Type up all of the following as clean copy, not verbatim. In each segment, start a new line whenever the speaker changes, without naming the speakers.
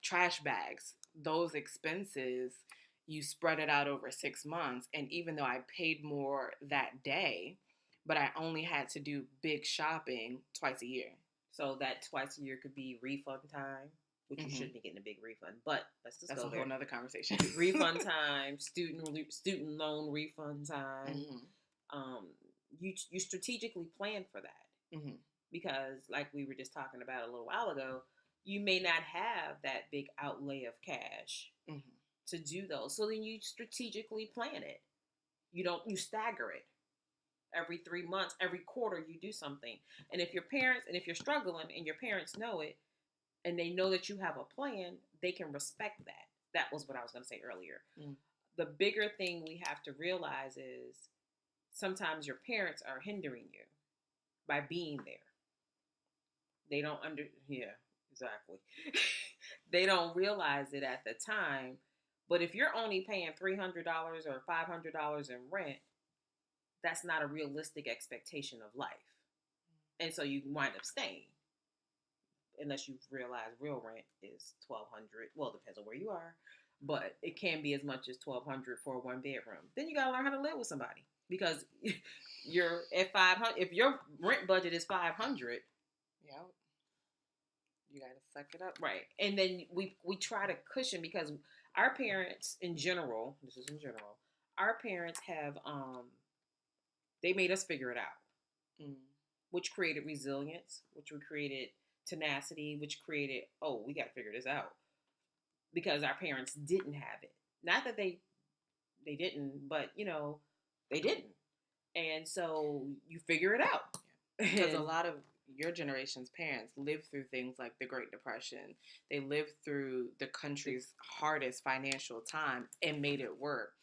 trash bags, those expenses, you spread it out over 6 months. And even though I paid more that day, but I only had to do big shopping twice a year.
So that twice a year could be refund time, which you shouldn't be getting a big refund. But let's just
That's
go
a
there.
whole nother conversation.
Refund time, student loan refund time. You strategically plan for that because, like we were just talking about a little while ago, you may not have that big outlay of cash to do those. So then you strategically plan it. You stagger it. Every 3 months, every quarter, you do something. And if you're struggling and your parents know it, and they know that you have a plan, they can respect that. That was what I was going to say earlier. The bigger thing we have to realize is sometimes your parents are hindering you by being there. They don't exactly. They don't realize it at the time. But if you're only paying $300 or $500 in rent, that's not a realistic expectation of life. And so you wind up staying. Unless you realize real rent is $1,200. Well, it depends on where you are. But it can be as much as $1,200 for a one bedroom. Then you gotta learn how to live with somebody. Because you're at $500. If your rent budget is $500,
yeah, you gotta suck it up.
Right. And then we try to cushion because our parents in general, this is in general, our parents have they made us figure it out. Which created resilience, which created tenacity, which created, we got to figure this out. Because our parents didn't have it. Not that they didn't, but, they didn't. And so you figure it out.
Because a lot of your generation's parents lived through things like the Great Depression. They lived through the country's hardest financial time and made it work.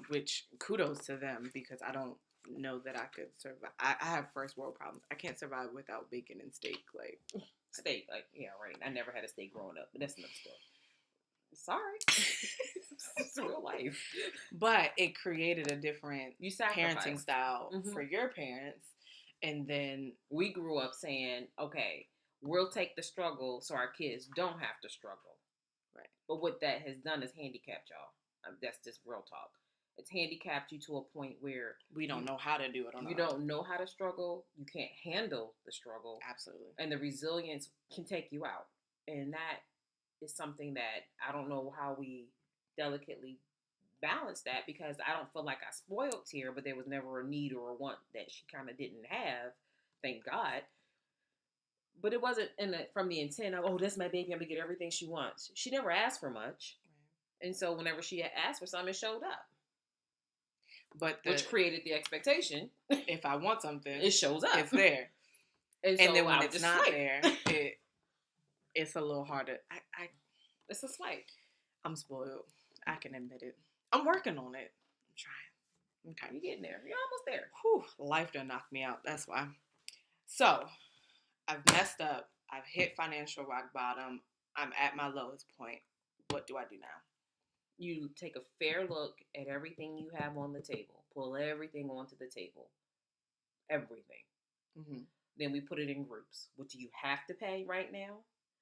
Which kudos to them, because I don't know that I could survive. I have first world problems. I can't survive without bacon and steak.
Steak, yeah, right. I never had a steak growing up, but that's another story. Sorry. It's real life.
But it created a different parenting style
Mm-hmm.
for your parents. And then
we grew up saying, okay, we'll take the struggle so our kids don't have to struggle.
Right.
But what that has done is handicapped y'all. That's just real talk. It's handicapped you to a point where
we don't know how to do it.
You don't know how to struggle. You can't handle the struggle.
Absolutely.
And the resilience can take you out. And that is something that I don't know how we delicately balance that, because I don't feel like I spoiled Tierra, but there was never a need or a want that she kind of didn't have. Thank God. But it wasn't from the intent of, that's my baby, I'm going to get everything she wants. She never asked for much. Right. And so whenever she had asked for something, it showed up. Which created the expectation.
If I want something,
it shows up.
It's there.
And
then when it's not there, it's a little harder.
It's a slight.
I'm spoiled. I can admit it. I'm working on it. I'm trying.
Okay. You're getting there. You're almost there.
Whew, life done knocked me out. That's why. So, I've messed up. I've hit financial rock bottom. I'm at my lowest point. What do I do now?
You take a fair look at everything you have on the table. Pull everything onto the table. Everything. Mm-hmm. Then we put it in groups. What do you have to pay right now?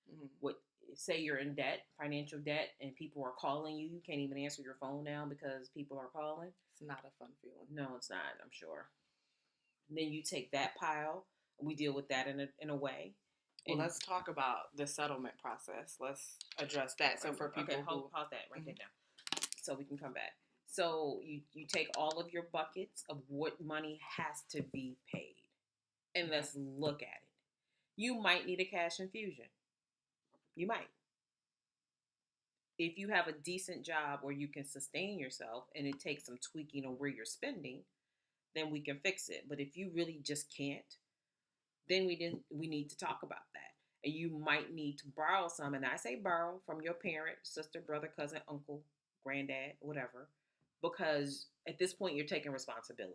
Mm-hmm. What? Say you're in debt, financial debt, and people are calling you. You can't even answer your phone now because people are calling.
It's not a fun feeling.
No, it's not, I'm sure. And then you take that pile, and we deal with that in a way.
Well, let's talk about the settlement process. Let's address that. So for people
pause that right there now, so we can come back. So you take all of your buckets of what money has to be paid, and let's look at it. You might need a cash infusion. You might. If you have a decent job where you can sustain yourself and it takes some tweaking on where you're spending, then we can fix it. But if you really just can't, then we need to talk about that. And you might need to borrow some. And I say borrow from your parent, sister, brother, cousin, uncle, granddad, whatever. Because at this point, you're taking responsibility.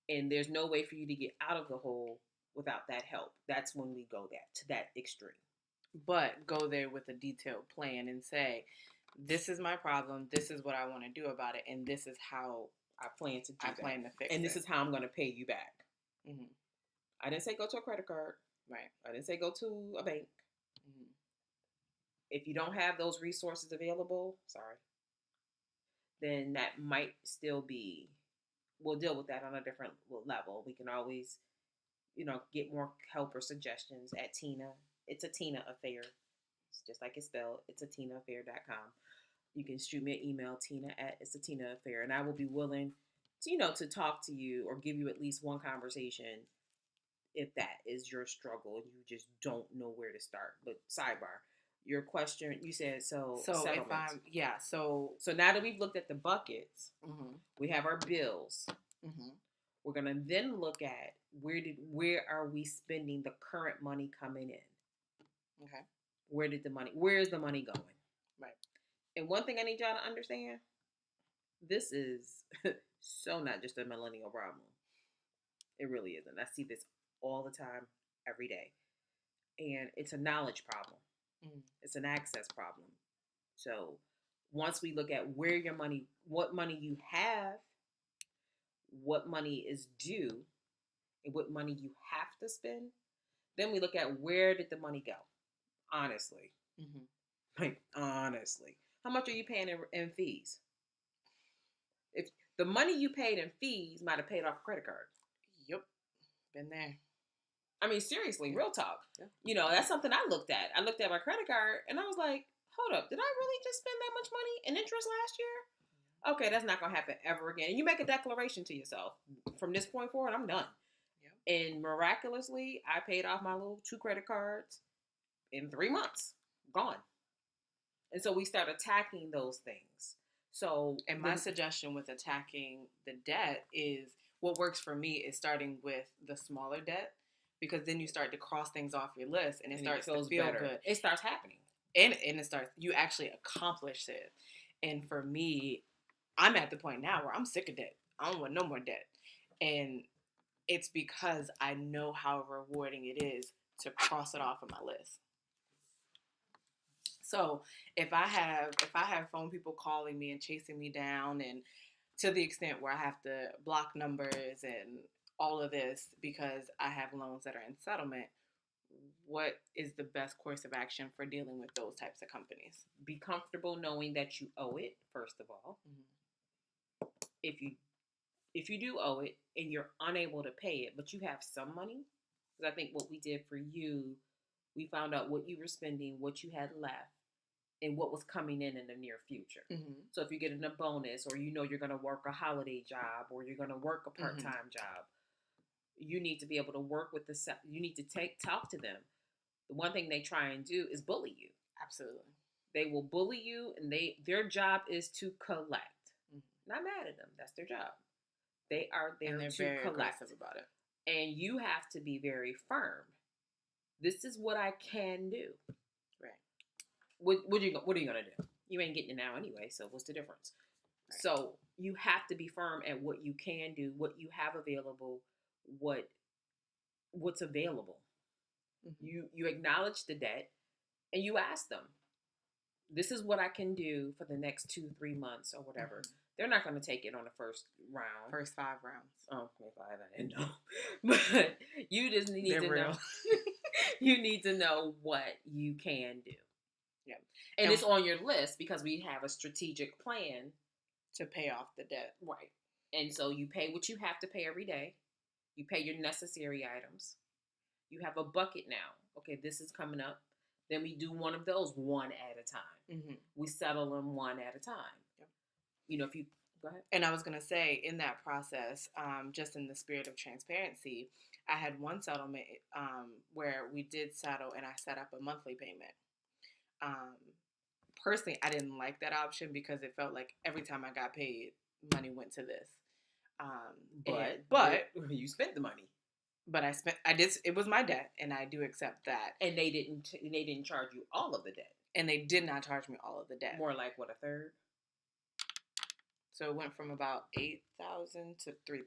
And there's no way for you to get out of the hole without that help. That's when we go to that extreme.
But go there with a detailed plan and say, this is my problem, this is what I want to do about it, and this is how
I plan to
fix it.
And this is how I'm going to pay you back. Mm-hmm. I didn't say go to a credit card.
Right.
I didn't say go to a bank. Mm-hmm. If you don't have those resources available, then that might still be, we'll deal with that on a different level. We can always, get more help or suggestions at Tina. It's a Tina affair. It's just like it's spelled. It's a TinaAffair.com. You can shoot me an email, Tina at It's a Tina Affair, and I will be willing to, to talk to you or give you at least one conversation if that is your struggle and you just don't know where to start. But sidebar, your question, you said so
if I'm
so now that we've looked at the buckets, we have our bills. We're gonna then look at where are we spending the current money coming in.
Okay.
Where is the money going?
Right.
And one thing I need y'all to understand, this is so not just a millennial problem. It really isn't. I see this all the time, every day. And it's a knowledge problem. It's an access problem. So once we look at where your money, what money you have, what money is due, and what money you have to spend, then we look at where did the money go? Honestly. Like, honestly. How much are you paying in fees? If the money you paid in fees might have paid off a credit card.
Yep. Been there.
I mean, seriously, real talk. Yeah. That's something I looked at. I looked at my credit card and I was like, hold up, did I really just spend that much money in interest last year? Okay, that's not going to happen ever again. And you make a declaration to yourself. From this point forward, I'm done. Yep. And miraculously, I paid off my little 2 credit cards in 3 months. Gone. And so we start attacking those things. So,
and my suggestion with attacking the debt is, what works for me is starting with the smaller debt, because then you start to cross things off your list and it starts to feel better. Good.
It starts happening.
And it starts, you actually accomplish it. And for me, I'm at the point now where I'm sick of debt. I don't want no more debt. And it's because I know how rewarding it is to cross it off of my list. So if I have phone people calling me and chasing me down, and to the extent where I have to block numbers and all of this because I have loans that are in settlement, what is the best course of action for dealing with those types of companies?
Be comfortable knowing that you owe it, first of all. If you do owe it and you're unable to pay it, but you have some money, because I think what we did for you, we found out what you were spending, what you had left, and what was coming in the near future. So if you're getting a bonus, or you're going to work a holiday job, or you're going to work a part-time job, you need to be able to work with you need to talk to them. The one thing they try and do is bully you.
Absolutely.
They will bully you, and their job is to collect. Not mad at them. That's their job. They are there to
very
collect.
aggressive about it.
And you have to be very firm. This is what I can do.
Right.
What are you going to do? You ain't getting it now anyway, so what's the difference? Right. So you have to be firm at what you can do, what you have available, what's available. You acknowledge the debt, and you ask them, this is what I can do for the next 2-3 months or whatever. They're not going to take it on the first round.
First 5 rounds.
Oh, 5, I didn't know. But you just need to know. You need to know what you can do.
Yeah.
And it's on your list because we have a strategic plan
to pay off the debt.
Right. And so you pay what you have to pay every day. You pay your necessary items. You have a bucket now. Okay, this is coming up. Then we do one of those one at a time. We settle them one at a time. Yep. If you go ahead.
And I was going to say, in that process, just in the spirit of transparency, I had one settlement where we did settle, and I set up a monthly payment. Personally, I didn't like that option because it felt like every time I got paid, money went to this. But
you spent the money.
But it was my debt, and I do accept that.
And they didn't charge you all of the debt.
And they did not charge me all of the debt.
More like, what, a third?
So it went from about $8,000 to $3,000.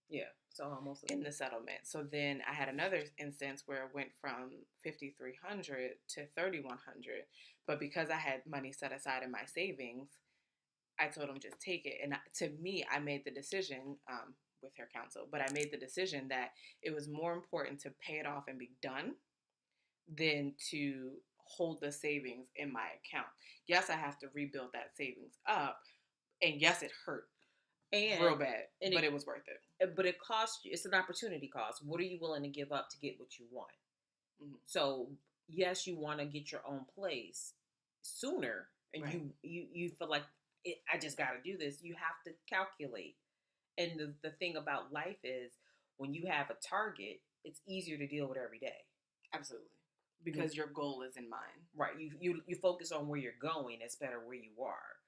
Yeah, so almost
in the settlement. So then I had another instance where it went from $5,300 to $3,100. But because I had money set aside in my savings, I told them just take it. And to me, I made the decision with her counsel, but I made the decision that it was more important to pay it off and be done than to hold the savings in my account. Yes, I have to rebuild that savings up, and yes, it hurt real bad, but it was worth it.
But it costs you. It's an opportunity cost. What are you willing to give up to get what you want? Mm-hmm. So yes, you want to get your own place sooner, and right. you feel like I just got to do this. You have to calculate. And the thing about life is, when you have a target, it's easier to deal with every day.
Absolutely. Because your goal is in mind.
Right. You focus on where you're going instead of where you are,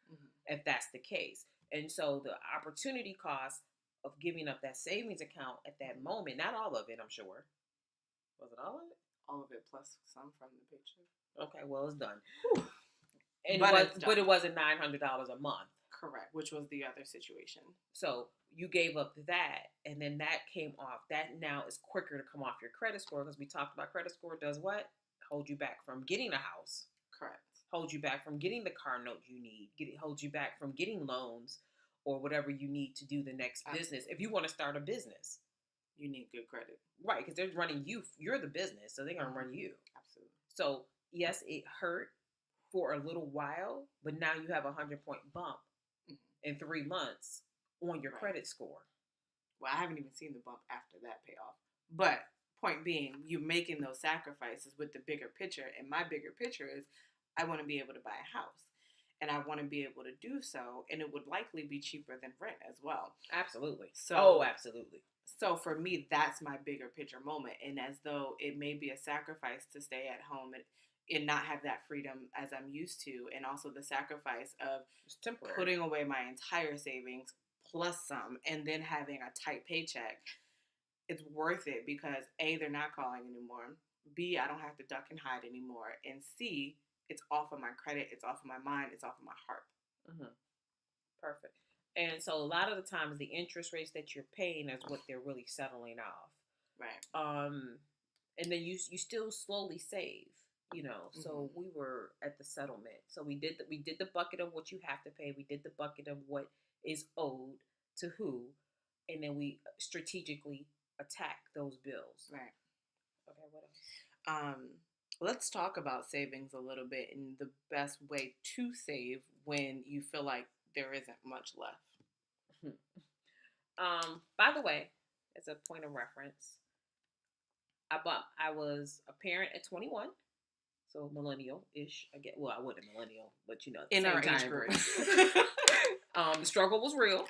if that's the case. And so the opportunity cost of giving up that savings account at that moment, not all of it, I'm sure. Was it all of it?
All of it plus some from the picture.
Okay, well, it's done. And but it wasn't $900 a month.
Correct, which was the other situation.
So you gave up that, and then that came off. That now is quicker to come off your credit score, because we talked about credit score does what? Hold you back from getting a house.
Correct.
Hold you back from getting the car note you need. Hold you back from getting loans or whatever you need to do the next business. If you want to start a business,
you need good credit.
Right, because they're running you. You're the business, so they're going to run you.
Absolutely.
So, yes, it hurt for a little while, but now you have a 100-point bump in 3 months on your credit score.
Well, I haven't even seen the bump after that payoff. But point being, you're making those sacrifices with the bigger picture. And my bigger picture is I want to be able to buy a house. And I want to be able to do so. And it would likely be cheaper than rent as well.
Absolutely. Absolutely.
So for me, that's my bigger picture moment. And as though it may be a sacrifice to stay at home and not have that freedom as I'm used to. And also the sacrifice of putting away my entire savings plus some and then having a tight paycheck. It's worth it because A, they're not calling anymore. B, I don't have to duck and hide anymore. And C, it's off of my credit. It's off of my mind. It's off of my heart.
Mm-hmm. Perfect. And so a lot of the times the interest rates that you're paying is what they're really settling off.
Right.
And then you still slowly save, So we were at the settlement. So we did the bucket of what you have to pay. We did the bucket of what is owed to who, and then we strategically attack those bills.
Right.
Okay. What else?
Let's talk about savings a little bit and the best way to save when you feel like there isn't much left.
By the way, as a point of reference, I was a parent at 21, so millennial-ish. I wasn't a millennial, but
in our age group.
The struggle was real.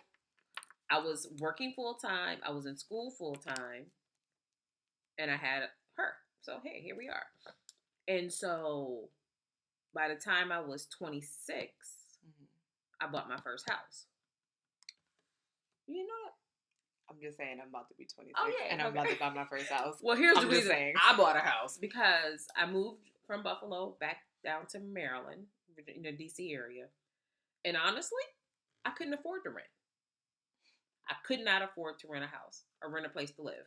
I was working full time. I was in school full time, and I had her. So hey, here we are. And so, by the time I was 26, I bought my first house. You know that?
I'm just saying I'm about to be 26
and
I'm about to buy my first house.
Well, here's the reason I bought a house. Because I moved from Buffalo back down to Maryland, in the D.C. area. And honestly, I couldn't afford to rent. I could not afford to rent a house or rent a place to live.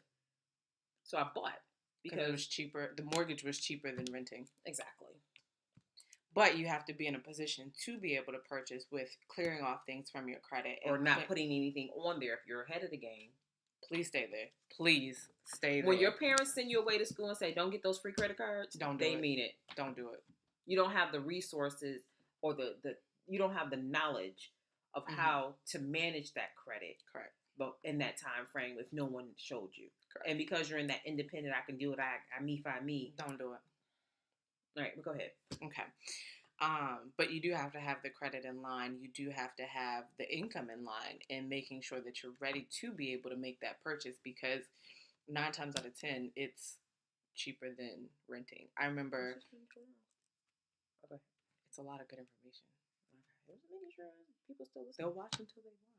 So I bought.
Because it was cheaper. The mortgage was cheaper than renting.
Exactly.
But you have to be in a position to be able to purchase with clearing off things from your credit.
Or not putting anything on there if you're ahead of the game.
Please stay there. Please stay there.
When your parents send you away to school and say, don't get those free credit cards, they mean it.
Don't do it.
You don't have the resources or you don't have the knowledge of how to manage that credit.
Correct.
But in that time frame, if no one showed you.
Correct.
And because you're in that independent, I can do it, I me.
Don't do it.
All right, go ahead.
Okay. But you do have to have the credit in line. You do have to have the income in line and making sure that you're ready to be able to make that purchase because 9 times out of 10, it's cheaper than renting. I remember.
Okay.
It's a lot of good information.
Okay. Just making sure people still listen.
They'll watch until they want.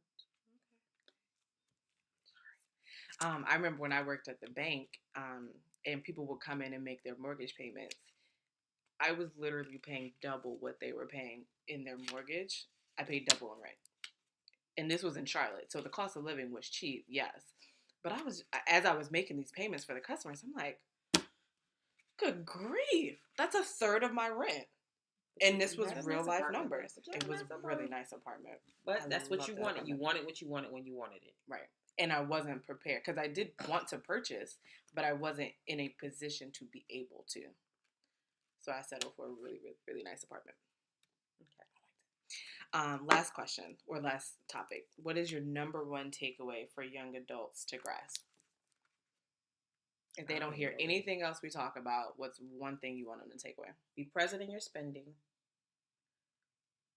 Sorry. I remember when I worked at the bank, and people would come in and make their mortgage payments. I was literally paying double what they were paying in their mortgage. I paid double in rent. And this was in Charlotte. So the cost of living was cheap, yes. But as I was making these payments for the customers, I'm like, good grief. That's a third of my rent. And this was real life numbers. It was a really nice apartment.
But that's what you wanted. You wanted what you wanted when you wanted it.
Right. And I wasn't prepared because I did want to purchase, but I wasn't in a position to be able to. So I settled for a really, really, really nice apartment.
Okay.
Last question or last topic. What is your number one takeaway for young adults to grasp? If they don't hear anything else we talk about, what's one thing you want them to take away?
Be present in your spending.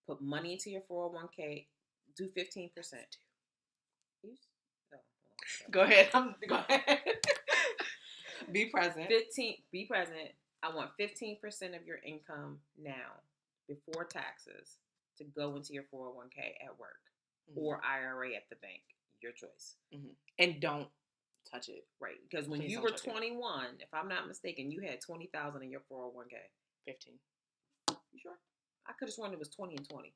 Put money into your 401k. Do 15%.
Go ahead. Go ahead. Be present.
Be present. I want 15% of your income now, before taxes, to go into your 401k at work or IRA at the bank. Your choice.
And don't touch it.
Right. Because when you were 21, if I'm not mistaken, you had 20,000 in your 401k.
15.
You sure? I could have sworn it was 20 and 20.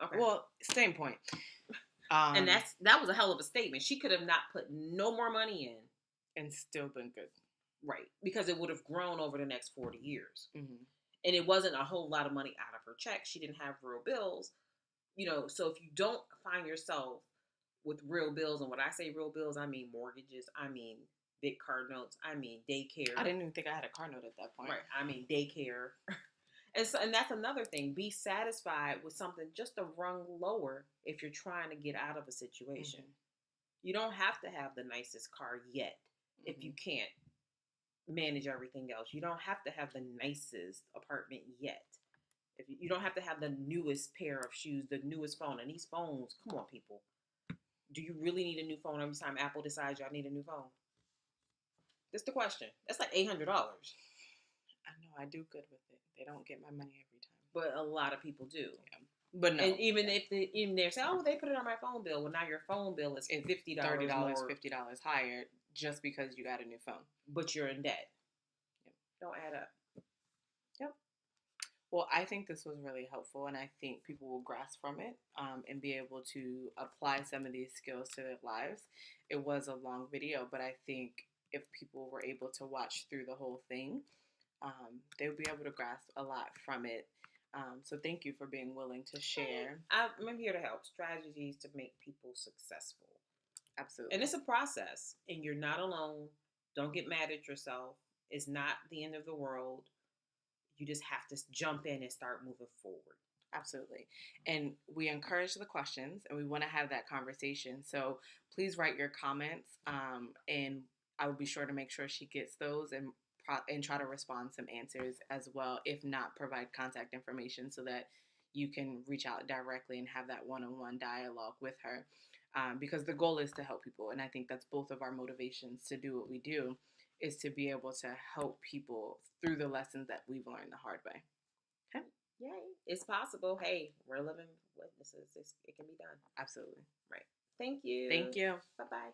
Okay.
Well, same point.
And that was a hell of a statement. She could have not put no more money in.
And still been good.
Right. Because it would have grown over the next 40 years.
Mm-hmm.
And it wasn't a whole lot of money out of her check. She didn't have real bills. You know, so if you don't find yourself with real bills, and when I say real bills, I mean mortgages, I mean big car notes, I mean daycare.
I didn't even think I had a car note at that point.
Right. I mean daycare. And that's another thing. Be satisfied with something just a rung lower if you're trying to get out of a situation. You don't have to have the nicest car yet if you can't manage everything else. You don't have to have the nicest apartment yet. If you don't have to have the newest pair of shoes, the newest phone. And these phones, come on, people. Do you really need a new phone every time Apple decides y'all need a new phone? That's the question. That's like $800.
I know. I do good with it. They don't get my money every time.
But a lot of people do.
Yeah. But no.
And even if they say, oh, they put it on my phone bill. Well, now your phone bill is $50
$30,
more.
$50 higher just because you got a new phone.
But you're in debt.
Yep.
Don't add up.
Yep. Well, I think this was really helpful, and I think people will grasp from it and be able to apply some of these skills to their lives. It was a long video, but I think if people were able to watch through the whole thing, they would be able to grasp a lot from it. So thank you for being willing to share.
I'm here to help. Strategies to make people successful.
Absolutely.
And it's a process, and you're not alone. Don't get mad at yourself. It's not the end of the world. You just have to jump in and start moving forward.
Absolutely. And we encourage the questions, and we want to have that conversation. So please write your comments, and I will be sure to make sure she gets those and try to respond some answers as well. If not, provide contact information so that you can reach out directly and have that one-on-one dialogue with her. Because the goal is to help people. And I think that's both of our motivations to do what we do, is to be able to help people through the lessons that we've learned the hard way. Okay?
Yay. It's possible. Hey, we're living witnesses. It can be done.
Absolutely.
Right. Thank you.
Thank you.
Bye-bye.